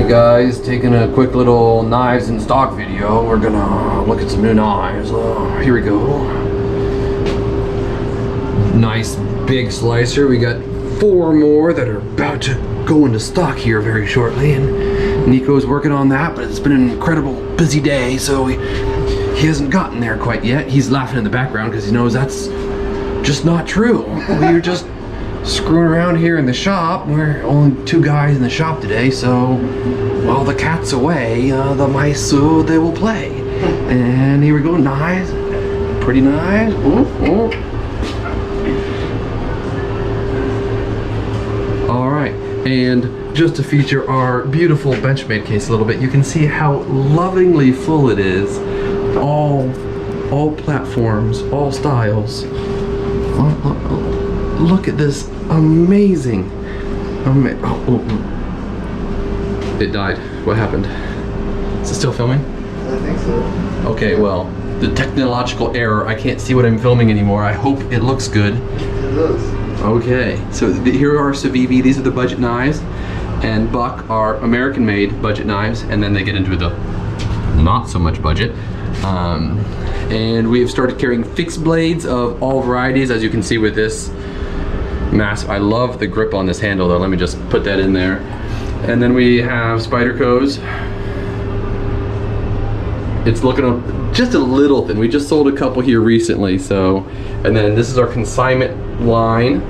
Alright guys, taking a quick little knives in stock video. We're gonna look at some new knives. Here we go. Nice big slicer. We got 4 more that are about to go into stock here very shortly, and Nico's working on that, but it's been an incredible busy day, so he hasn't gotten there quite yet. He's laughing in the background because he knows that's just not true. We're just screwing around here in the shop. We're only 2 guys in the shop today, so while the cat's away, the mice, they will play. And here we go, knives. Pretty nice. Alright, and just to feature our beautiful Benchmade case a little bit, you can see how lovingly full it is. All platforms, all styles. Look at this amazing. It died. What happened? Is it still filming? I think so. Okay, well, the technological error. I can't see what I'm filming anymore. I hope it looks good. It does. Okay, so here are Civivi. These are the budget knives, and Buck are American-made budget knives, and then they get into the not so much budget. And we have started carrying fixed blades of all varieties, as you can see with this massive. I love the grip on this handle though. Let me just put that in there. And then we have Spyderco's. It's looking just a little thin. We just sold a couple here recently, so. And then this is our consignment line.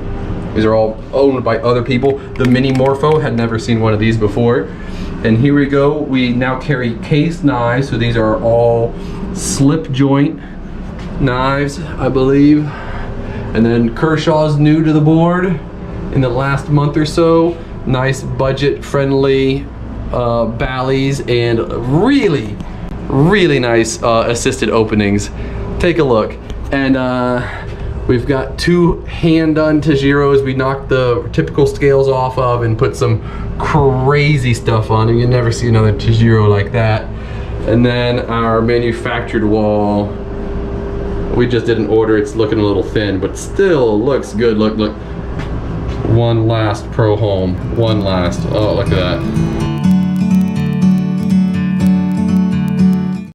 These are all owned by other people. The Mini Morpho, had never seen one of these before. And here we go. We now carry case knives, so these are all slip joint knives, I believe. And then Kershaw's new to the board in the last month or so. Nice budget friendly Bally's and really nice assisted openings. Take a look. And we've got 2 hand done Tajiros. We knocked the typical scales off of and put some crazy stuff on. You never see another Tajiro like that. And then our manufactured wall, we just did an order. It's looking a little thin, but still looks good. Look. One last Pro Home. One last. Oh, look at that.